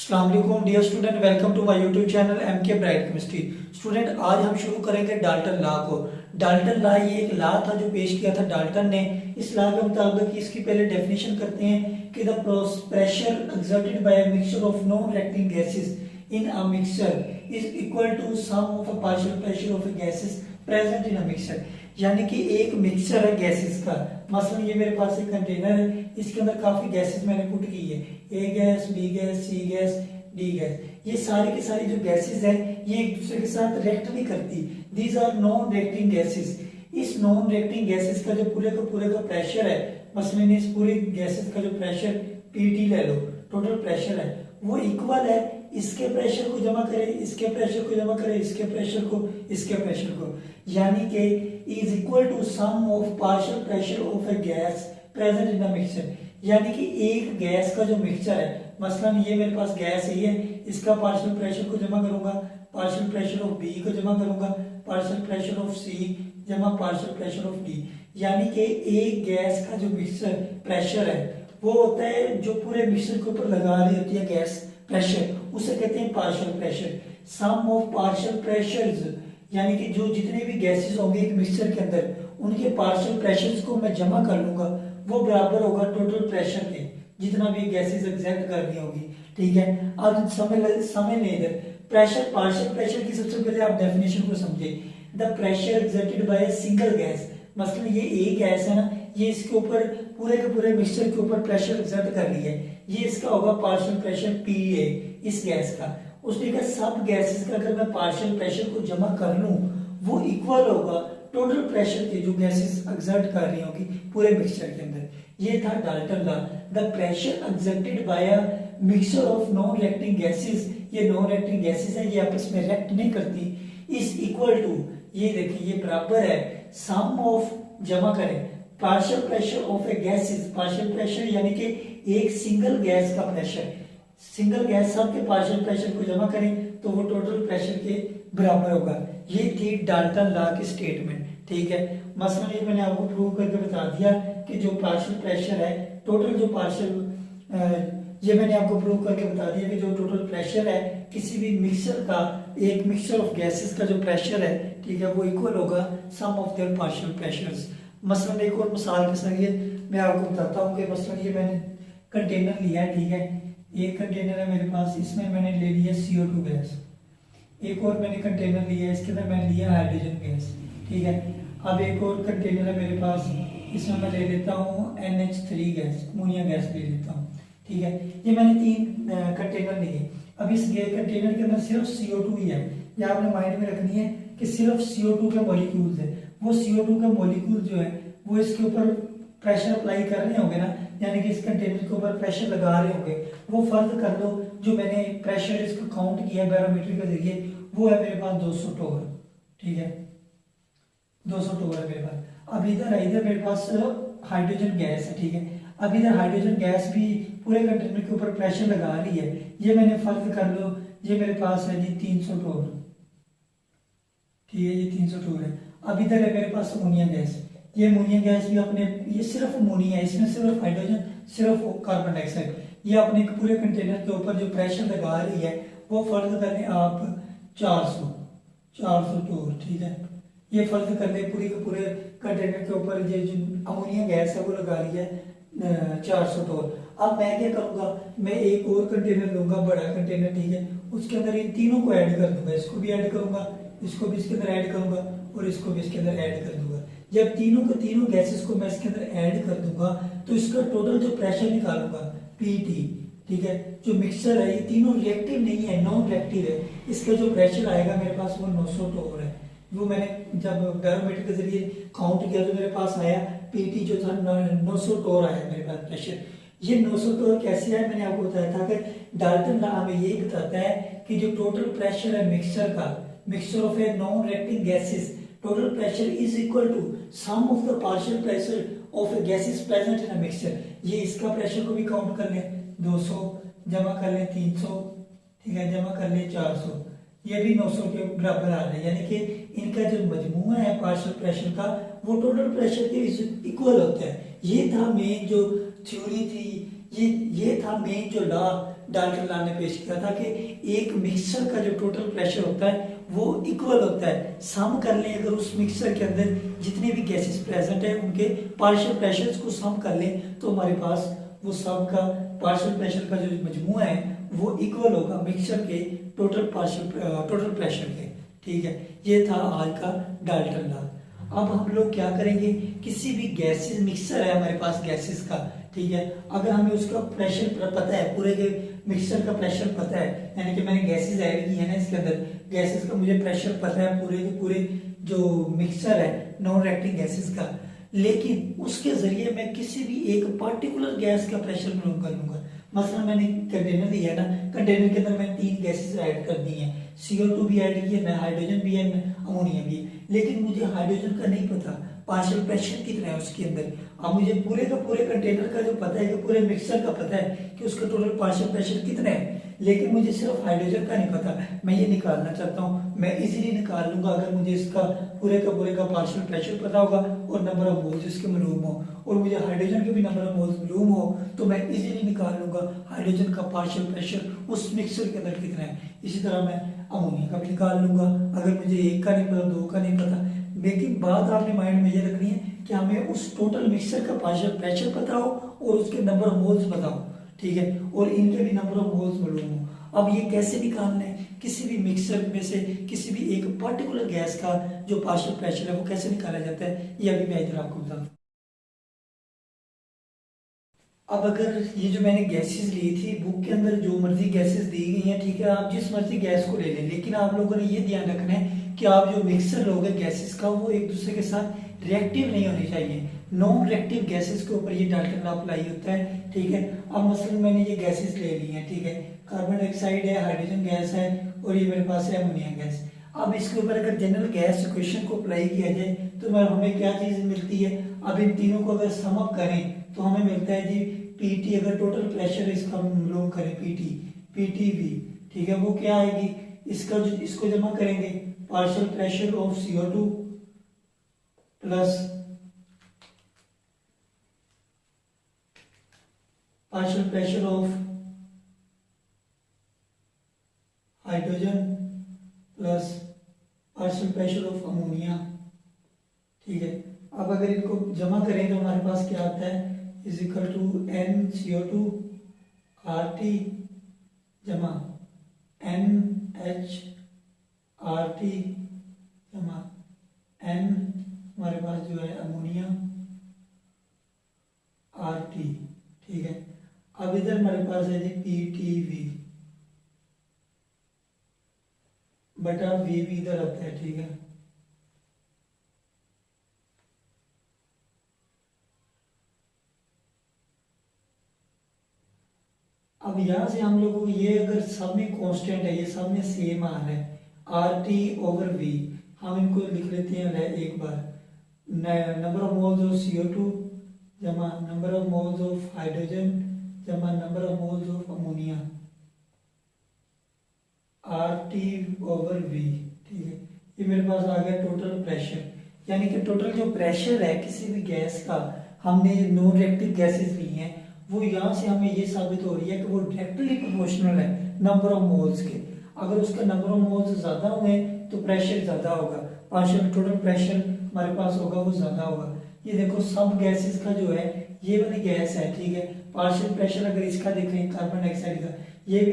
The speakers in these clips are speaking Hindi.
अस्सलाम वालेकुम dear student, welcome to my YouTube channel MK Bright Chemistry. Student, आज हम शुरू करेंगे डाल्टन लॉ को। डाल्टन लॉ ये एक लॉ था जो पेश किया था डाल्टन ने। इस लॉ के मुताबिक इसकी पहले डेफिनेशन करते हैं कि the pressure exerted by a mixture of non reacting gases in a mixture is equal to sum of a partial pressure of gases present in a mixture. यानी कि एक मिक्सचर है गैसेस का। मसलन ये मेरे पास एक कंटेनर है, इसके अंदर काफी गैसेस मैंने पुट की है, ए गैस, बी गैस, सी गैस, डी गैस। ये सारी की सारी जो गैसेस है ये एक दूसरे के साथ रिएक्ट नहीं करती। These are non reacting gases. इस नॉन रिएक्टिंग गैसेस का जो पूरे का प्रेशर है, मसलन इस पूरी गैसेस का जो प्रेशर पीटी ले लो, टोटल प्रेशर है, वो इक्वल है इसके प्रेशर को जमा करे, इसके प्रेशर को जमा करे, इसके प्रेशर को, इसके प्रेशर को। यानी कि is equal to sum of partial pressure of A gas present in the mixture. यानी कि एक गैस का जो मिक्सचर है, मसलन ये मेरे पास गैस है, इसका पार्शियल प्रेशर को जमा करूंगा, पार्शियल प्रेशर ऑफ बी को जमा करूंगा, पार्शियल प्रेशर ऑफ सी जमा पार्शियल प्रेशर ऑफ डी। यानी कि एक गैस का जो मिक्सचर प्रेशर है वो होता है जो पूरे मिक्सचर के ऊपर लगा रही होती है गैस प्रेशर, उसे कहते हैं partial pressure. Sum of partial pressures, यानी कि जो जितने भी गैसेस होंगे एक मिक्सचर के अंदर, उनके पार्शियल प्रेशर्स को मैं जमा कर लूंगा, वो बराबर होगा टोटल प्रेशर के, जितना भी गैसेस एग्जर्ट कर रही होगी। ठीक है, अब समय नहीं इधर। प्रेशर, पार्शियल प्रेशर की सबसे पहले आप डेफिनेशन को समझे। The pressure exerted by a single gas, मतलब ये एक गैस है ना, ये इसके ऊपर पूरे के पूरे मिक्सचर के ऊपर प्रेशर एक्सर्ट कर रही है, ये इसका होगा पार्शियल प्रेशर पी ए इस गैस का। उसने कहा सब गैसेस का अगर मैं पार्शियल प्रेशर को जमा कर लूं वो इक्वल होगा टोटल प्रेशर के जो गैसेस एक्सर्ट कर रही होगी पूरे मिक्सचर के अंदर। ये था Dalton law. The pressure exerted by a mixture of non reacting gases, ये नॉन रिएक्टिंग गैसेस है, ये आपस में रिएक्ट नहीं करती, इज इक्वल टू, ये देखिए ये बराबर है सम ऑफ, जमा करें partial pressure of A gases, partial pressure यानी कि एक सिंगल गैस का प्रेशर, सिंगल गैस सबके पार्शियल प्रेशर को जमा करें तो वो टोटल प्रेशर के बराबर होगा। ये थी डाल्टन लॉ की स्टेटमेंट। ठीक है, मसलन ये मैंने आपको प्रूव करके बता दिया कि जो पार्शियल प्रेशर है, टोटल जो पार्शियल, ये मैंने आपको प्रूव करके बता दिया कि जो टोटल प्रेशर है किसी भी मिक्सचर का, एक मिक्सचर ऑफ गैसेस का जो प्रेशर है, ठीक है, वो इक्वल होगा सम ऑफ देयर पार्शियल प्रेशर्स। मसलन एक और मिसाल के जरिए मैं आपको बताता हूँ कि मसलन ये मैंने कंटेनर लिया है, ठीक है, एक कंटेनर है मेरे पास, इसमें मैंने ले लिया CO2 गैस। एक और मैंने कंटेनर लिया है, इसके अंदर मैंने लिया हाइड्रोजन गैस। ठीक है, अब एक और कंटेनर है मेरे पास, इसमें मैं ले लेता हूँ NH3 गैस, अमोनिया गैस ले लेता हूँ। ठीक है, ये मैंने 3 कंटेनर लिए। अब इस कंटेनर के अंदर सिर्फ CO2 ही है, ये आपने माइंड में रखनी है कि सिर्फ CO2 के मॉलिक्यूल्स है। वो CO2 का मॉलिक्यूल जो है वो इसके ऊपर प्रेशर अप्लाई कर रहे होंगे ना, यानी कि इस कंटेनर के ऊपर प्रेशर लगा रहे होंगे। वो फर्क कर लो, जो मैंने प्रेशर इसको काउंट किया बैरोमीटर के जरिए, वो है मेरे पास 200 टोर। ठीक है, 200 टोर है मेरे पास। अब इधर मेरे पास हाइड्रोजन गैस है। ठीक है, अब इधर हाइड्रोजन गैस भी पूरे कंटेनर के ऊपर प्रेशर लगा रही है, ये मैंने फर्क कर लो, ये मेरे पास है जी 300 टोर। ठीक है, ये 300 टोर है। अब इधर है मेरे पास अमोनिया गैस, ये अमोनिया गैस भी अपने, ये सिर्फ अमोनिया है, इसमें सिर्फ हाइड्रोजन, सिर्फ कार्बन डाइऑक्साइड, ये अपने पूरे कंटेनर के ऊपर जो प्रेशर लगा रही है वो फर्क करें आप 400 टोर। ठीक है, ये फर्क कर ले पूरे के पूरे कंटेनर के ऊपर ये जो अमोनिया गैस है वो लगा रही है 400 टोर। अब मैं क्या करूंगा, मैं एक और कंटेनर लूंगा, बड़ा कंटेनर, ठीक है, उसके अंदर इन तीनों को ऐड कर दूंगा, इसको भी ऐड करूंगा, इसको भी इसके अंदर ऐड करूंगा और इसको भी इसके अंदर ऐड कर दूंगा। जब तीनों गैसेस को मैं इसके अंदर ऐड कर दूंगा तो इसका टोटल जो प्रेशर निकालूंगा PT। ठीक है, जो मिक्सचर है ये तीनों रिएक्टिव नहीं है, नॉन रिएक्टिव है, इसका जो प्रेशर आएगा मेरे पास वो 900 टोर है। वो मैंने जब बैरोमीटर के जरिए काउंट किया तो मेरे पास आया PT जो था 900 टोर आया मेरे पास प्रेशर। ये 900 टोर कैसे आया, मैंने आपको बताया था कि डाल्टन लॉ हमें ये बताता है कि जो टोटल प्रेशर है मिक्सचर का, mixture of a non reacting gases, total pressure is equal to sum of the partial pressure of a gases present in a mixture। ये इसका प्रेशर को भी काउंट कर लें, 200 जमा कर लें 300, ठीक है, जमा कर लें 400, ये भी 900 के बराबर आ रहा है। यानी कि इनका जो मजमूआ है पार्शियल प्रेशर का वो टोटल प्रेशर के इक्वल होता है। ये था मेन जो थ्योरी थी, ये था मेन जो लॉ डाल्टन लॉ ने पेश किया था कि एक मिक्सचर का जो टोटल प्रेशर होता है वो इक्वल होता है, सम कर लें अगर उस मिक्सचर के अंदर जितने भी गैसेस प्रेजेंट है उनके पार्शियल प्रेशर्स को सम कर लें तो हमारे पास वो सब का पार्शियल प्रेशर का जो मजमूआ है वो इक्वल होगा मिक्सचर के टोटल प्रेशर के। ठीक है, ये था आज का डाल्टन लॉ। अब हम लोग क्या करेंगे, किसी भी गैसेस मिक्सचर है हमारे पास गैसेस का, ठीक है, अगर हमें उसका प्रेशर पता है, पूरे के मिक्सचर का प्रेशर पता है, यानी कि मैंने गैसेस ऐड की है ना इसके अंदर, गैसेस का मुझे प्रेशर पता है पूरे के पूरे जो मिक्सचर है नॉन रिएक्टिंग गैसेस का, लेकिन उसके जरिए मैं किसी भी एक पार्टिकुलर गैस का प्रेशर मालूम कर लूंगा। मसलन मैंने कंटेनर लिया ना, कंटेनर के अंदर मैंने 3 गैसेस ऐड कर दी हैं, CO2 भी ऐड की है, हाइड्रोजन भी है, अमोनिया भी है, लेकिन मुझे हाइड्रोजन का नहीं पता पार्शियल प्रेशर कितना है उसके अंदर। अब मुझे पूरे का पूरे कंटेनर का जो पता है कि पूरे मिक्सचर का पता है कि उसका टोटल पार्शियल प्रेशर कितना है, लेकिन मुझे सिर्फ हाइड्रोजन का नहीं पता। मैं ये निकालना चाहता हूँ, मैं इजीली निकाल लूंगा अगर मुझे इसका पूरे का पार्शियल प्रेशर पता होगा और नंबर ऑफ मोल्स इसके मालूम हो, और मुझे हाइड्रोजन के भी नंबर ऑफ मोल्स मालूम हो, तो मैं इजीली निकाल लूंगा हाइड्रोजन का पार्शियल प्रेशर उस मिक्सचर के अंदर कितना है। इसी तरह मैं अमोनिया का भी निकाल लूंगा अगर मुझे 1 का नहीं पता, 2 का नहीं पता। लेकिन बात आपने माइंड में ये रखनी है कि हमें उस टोटल मिक्सचर का पार्शियल प्रेशर पता हो और उसके नंबर ऑफ मोल्स पता हो, ठीक है, और इनके भी नंबर ऑफ मोल्स मालूम हो। अब ये कैसे निकालना है, किसी भी मिक्सचर में से किसी भी एक पर्टिकुलर गैस का जो पार्शियल प्रेशर है वो कैसे निकाला जाता है, ये अभी मैं इधर आपको बताऊँ। अब अगर ये जो मैंने गैसेस ली थी बुक के अंदर, जो मर्जी गैसेस दी गई हैं, ठीक है, आप जिस मर्जी गैस को ले लें, लेकिन आप लोगों ने ये ध्यान रखना है कि आप जो मिक्सचर लोगे गैसेस का वो एक दूसरे के साथ रिएक्टिव नहीं होनी चाहिए। नॉन रिएक्टिव गैसेस के ऊपर ये डाल्टन लॉ अप्लाई होता है, ठीक है। अब मसलन मैंने ये गैसेस ले ली हैं, ठीक है, कार्बन डाइऑक्साइड है, हाइड्रोजन गैस है और ये मेरे पास है अमोनिया गैस। अब इसके ऊपर अगर जनरल गैस इक्वेशन को अप्लाई किया जाए तो हमें क्या चीज मिलती है, अब इन तीनों को अगर सम अप करें तो हमें मिलता है जी पीटी, अगर टोटल प्रेशर इसका मालूम करें पीटीवी, ठीक है, वो क्या आएगी, इसका जो इसको जमा करेंगे partial pressure of CO2 plus partial pressure of hydrogen plus partial pressure of ammonia, ठीक है। अब अगर इनको जमा करें तो हमारे पास क्या आता है, is equal to NCO2 RT जमा NH RT जमा N हमारे पास जो है अमोनिया RT, ठीक है। अब इधर हमारे पास है जी PTV बटा V भी इधर आता है, ठीक है। अब यहां से हम लोगों को ये अगर सब में कांस्टेंट है, ये सब में सेम आ रहा है RT ओवर V, हम इनको लिख लेते हैं एक बार, number of moles of CO2 जमा number of moles of hydrogen जमा number of moles of ammonia RT over V, ठीक है। ये मेरे पास आ गया टोटल प्रेशर, यानी कि टोटल जो प्रेशर है किसी भी गैस का, हमने नॉन रिएक्टिव गैसेस ली हैं, वो यहाँ से हमें ये साबित हो रही है कि वो डायरेक्टली प्रोपोर्शनल है नंबर ऑफ मोल्स के। अगर उसका नंबर ऑफ मोल्स ज्यादा हुए तो प्रेशर ज्यादा होगा, पार्शियल टोटल प्रेशर हमारे पास होगा वो ज्यादा होगा। ये देखो सब गैसेस का जो है, ये वाली गैस है, ठीक है, पार्शियल प्रेशर अगर इसका देखें कार्बन डाइऑक्साइड का, ये भी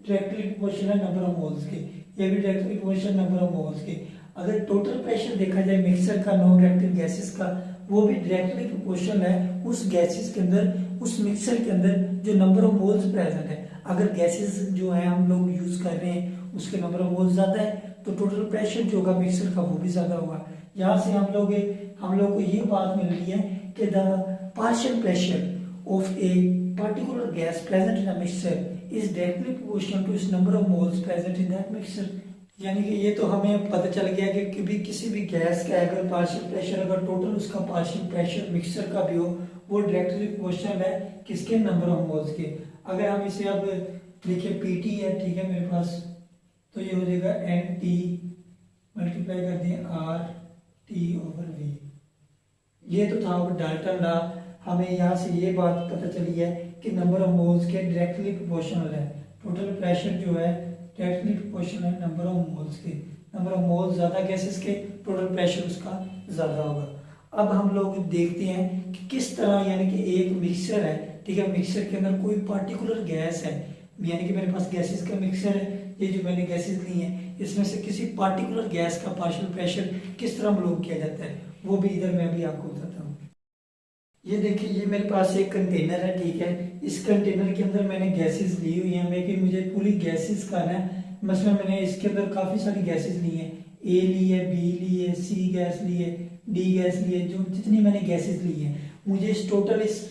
डायरेक्टली प्रोपोर्शनल है नंबर ऑफ मोल्स के, ये भी directly proportional number of moles के। अगर टोटल प्रेशर देखा जाए मिक्सर का नॉन रिएक्टिव गैसेस का, वो भी डायरेक्टली प्रोपोर्शनल है उस गैसेस के अंदर, उस मिक्सर के अंदर जो नंबर ऑफ मोल्स प्रेजेंट है। अगर गैसेस जो है हम लोग यूज कर रहे हैं उसके नंबर ऑफ मोल्स ज्यादा है तो टोटल प्रेशर जो होगा मिक्सर का वो भी ज्यादा होगा। यहाँ से हम लोग को ये बात मिल रही है कि the partial pressure of a particular gas present in a mixture is directly proportional to its number of moles present in that mixture. यानी कि ये तो हमें पता चल गया कि किसी भी गैस का अगर पार्शियल प्रेशर, अगर टोटल उसका पार्शियल प्रेशर मिक्सचर का भी हो, वो डायरेक्टली प्रोपोर्शनल है किसके, नंबर ऑफ मोल्स के। अगर हम इसे अब देखिए PT है, ठीक है, मेरे पास, तो ये हो जाएगा NT मल्टीप्लाई कर दें RT ओवर V। ये तो था डाल्टन लॉ, हमें यहाँ से ये बात पता चली है कि नंबर ऑफ मोल्स के डायरेक्टली प्रोपोर्शनल है। टोटल प्रेशर जो है डायरेक्टली प्रोपोर्शनल है नंबर ऑफ मोल्स के। नंबर ऑफ मोल्स ज़्यादा गैसेस के, टोटल प्रेशर उसका ज़्यादा होगा। अब हम लोग देखते हैं कि किस तरह, यानी कि एक मिक्सचर है, ठीक है, मिक्सचर के अंदर कोई पार्टिकुलर गैस है, यानी कि मेरे पास गैसेस का मिक्सचर है, ये जो मैंने गैसेस ली हैं इसमें से किसी पार्टिकुलर गैस का पार्शियल प्रेशर किस तरह मालूम किया जाता है, वो भी इधर मैं भी आपको बताता हूँ। ये देखिए, ये मेरे पास एक कंटेनर है, ठीक है, इस कंटेनर के अंदर मैंने गैसेस ली हुई हैं, लेकिन मुझे पूरी गैसेस का ना, मसलन मैंने इसके अंदर काफ़ी सारी गैसेस ली हैं, ए ली है, बी ली है, सी गैस ली है, डी गैस ली है, जो जितनी मैंने गैसेस ली हैं, मुझे इस टोटल इस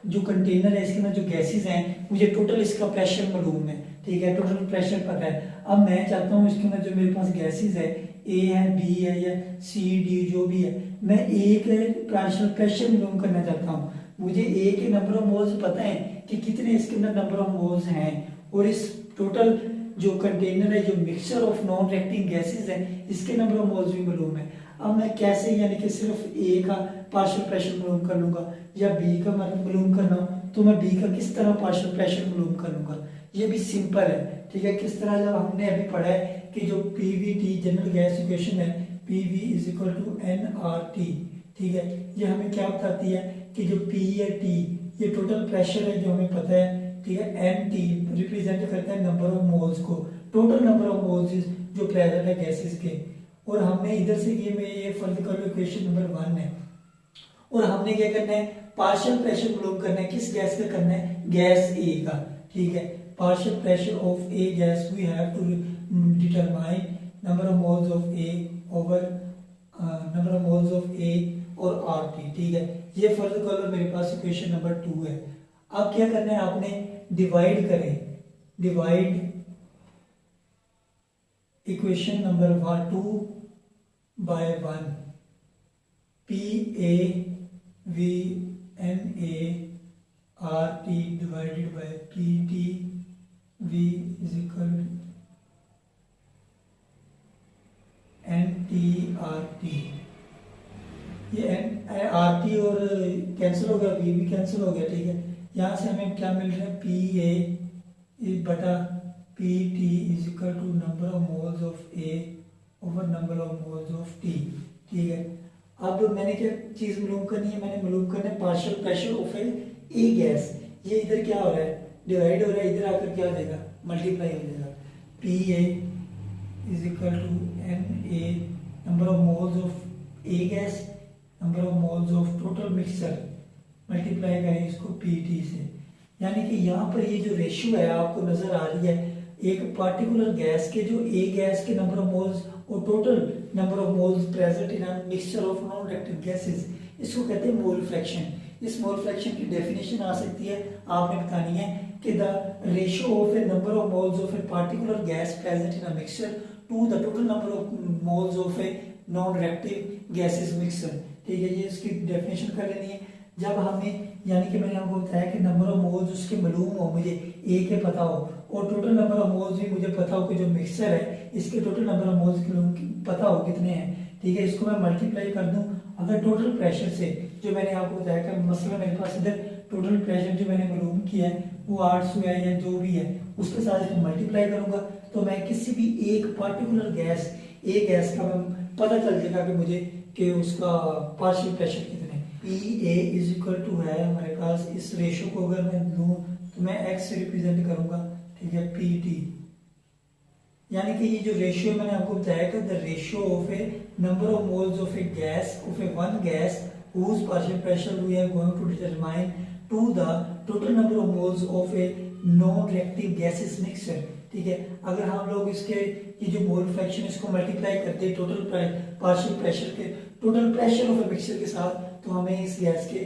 जो कंटेनर है इसके अंदर जो गैसेस हैं, मुझे टोटल इसका प्रेशर मालूम है, ठीक है, टोटल प्रेशर पता है। अब मैं चाहता हूँ इसके अंदर जो मेरे पास गैसेस है, ए है, बी है या सी डी जो भी है, मैं ए के पार्शियल प्रेशर मालूम करना चाहता हूँ। मुझे ए के नंबर ऑफ मोल्स पता है कि कितने इसके अंदर नंबर ऑफ मोल्स हैं, और इस टोटल जो कंटेनर है, जो mixture of non reacting gases है, इसके नंबर ऑफ मोल्स भी मालूम है। अब मैं कैसे, यानी कि सिर्फ ए का पार्शियल प्रेशर मालूम कर लूंगा या बी का मालूम करना हो तो मैं बी का किस तरह पार्शियल प्रेशर मालूम कर लूंगा, ये भी सिंपल है, ठीक है। किस तरह, जब हमने अभी पढ़ा है कि जो पीवीटी जनरल गैस इक्वेशन है, PV is equal to N R T, ठीक है, ये हमें क्या बताती है कि जो पी या टी ये टोटल प्रेशर है जो हमें पता है, ठीक है, एन टी रिप्रेजेंट करता है नंबर ऑफ मोल्स को, टोटल नंबर ऑफ मोल्स जो प्रेजेंट है गैसेस के। और हमने इधर से ये फर्ज कर लो इक्वेशन नंबर 1 है, और हमने क्या करना है, पार्शियल प्रेशर मालूम करना है, किस गैस का करना है, गैस ए का, ठीक है। Partial pressure of A gas we have to determine number of moles of A over number of moles of A और आर टी, ठीक है। ये फर्ज कर लो मेरे पास इक्वेशन नंबर 2 है। अब क्या करना है, आपने डिवाइड करें, divide equation number 2 by 1, P A V N A R T divided by P T V is equal N T R T. ये एन आर टी और कैंसिल हो गया, वी भी कैंसिल हो गया, ठीक है। यहाँ से हमें क्या मिल रहा है, पी ए बटा P T is equal to number of moles of A over number of moles of T, ठीक है। अब मैंने क्या चीज मालूम करनी है, मैंने मालूम करना है partial pressure of A gas. ये इधर क्या हो रहा है, डिवाइड हो रहा है, इधर आकर क्या हो जाएगा, मल्टीप्लाई हो जाएगा। P A is equal to N A number of moles of A gas, number of moles of total mixture, multiply करें इसको पी टी से। यानी कि यहाँ पर ये जो रेशियो है आपको नजर आ रही है, एक पार्टिकुलर गैस के जो ए गैस के नंबर ऑफ मोल्स और total number of moles present in a mixture of non reactive gases, इसको कहते हैं मोल फ्रैक्शन। इस मोल फ्रैक्शन की डेफिनेशन आ सकती है, आपने बतानी है कि the ratio of a number of moles of a particular gas present in a mixture to the total number of moles of a non reactive gases mixture, ठीक है। ये इसकी डेफिनेशन कर लेनी है। जब हमें, यानी कि मैंने आपको बताया कि नंबर ऑफ मोल्स उसके मालूम हो, मुझे ए के पता हो, और टोटल नंबर ऑफ मोल्स भी मुझे पता हो कि जो मिक्सचर है इसके टोटल नंबर ऑफ मोल्स के पता हो कितने हैं, ठीक है। इसको मैं मल्टीप्लाई कर दूं अगर टोटल प्रेशर से, जो मैंने आपको बताया कि मसला मेरे पास इधर टोटल प्रेशर जो मैंने मालूम किया है वो 800 है या जो भी है, उसके साथ इसको मल्टीप्लाई करूंगा तो मैं किसी भी एक पार्टिकुलर गैस, ए गैस का पता चल जाएगा कि मुझे कि उसका पार्शियल प्रेशर कितने। P A is equal to है हमारे पास, इस रेशियो को अगर मैं लूँ तो मैं एक्स से रिप्रेजेंट करूंगा, ठीक है, पी टी। यानी कि ये जो रेशियो मैंने आपको बताया कि the ratio of a number of moles of A gas off A one gas whose partial pressure we are going to determine to the total number of moles of a non-reactive gases mixture, ठीक है। अगर हम लोग इसके ये जो मोल फ्रैक्शन इसको मल्टीप्लाई करते हैं टोटल पार्शियल प्रेशर के total pressure of a mixture के साथ, तो हमें इस गैस के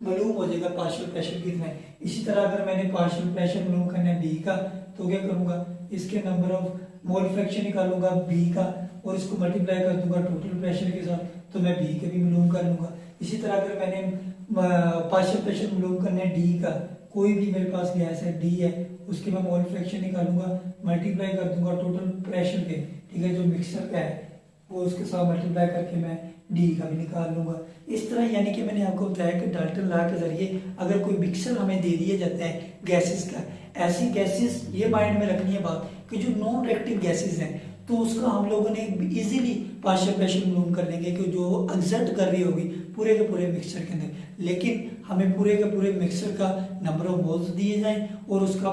मालूम हो जाएगा पार्शियल प्रेशर कितना है। इसी तरह अगर मैंने पार्शियल प्रेशर मालूम करना है बी का, तो क्या करूंगा, इसके नंबर ऑफ मोल फ्रैक्शन निकालूंगा बी का और इसको मल्टीप्लाई कर दूंगा टोटल प्रेशर के साथ, तो मैं बी के भी मालूम कर लूंगा। इसी तरह अगर मैंने पार्शियल प्रेशर मालूम करना है डी का, कोई भी मेरे पास गैस है डी है, उसके मैं मोल फ्रैक्शन निकालूंगा, मल्टीप्लाई कर दूंगा टोटल प्रेशर के, ठीक है, जो मिक्सचर का है वो उसके साथ मल्टीप्लाई करके मैं डी का भी निकाल लूंगा। इस तरह यानी कि मैंने आपको बताया कि डाल्टन लॉ के जरिए अगर कोई मिक्सचर हमें दे दिया जाता है गैसेस का, ऐसी गैसेस ये माइंड में रखनी है बात कि जो नॉन रिएक्टिव गैसेस हैं तो उसका हम लोगों ने इजीली पार्शियल प्रेशर मालूम कर लेंगे कि जो एक्सर्ट कर रही होगी पूरे के पूरे मिक्सचर के अंदर। लेकिन हमें पूरे के पूरे मिक्सचर का नंबर ऑफ मोल्स दिए जाए और उसका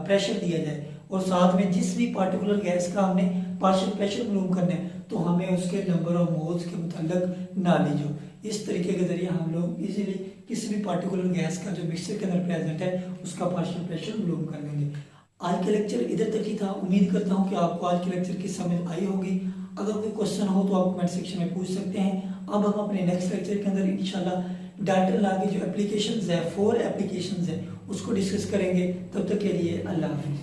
प्रेशर दिया जाए और साथ में जिस भी पार्टिकुलर गैस का हमने पार्शियल प्रेशर मालूम करना है तो हमें उसके नंबर ऑफ मोल्स के मुताल्लिक नॉलेज हो। इस तरीके के जरिए हम लोग इजीली किसी भी पार्टिकुलर गैस का जो मिक्सचर के अंदर प्रेजेंट है उसका पार्शियल प्रेशर मालूम कर लेंगे। आज का लेक्चर इधर तक ही था। उम्मीद करता हूँ कि आपको आज के लेक्चर की समझ आई होगी। अगर कोई क्वेश्चन हो तो आप कमेंट सेक्शन में पूछ सकते हैं। अब हम अपने नेक्स्ट लेक्चर के अंदर इंशाल्लाह डाल्टन लॉ की जो एप्लीकेशंस है 4 एप्लीकेशंस है उसको डिस्कस करेंगे। तब तक के लिए अल्लाह हाफिज़।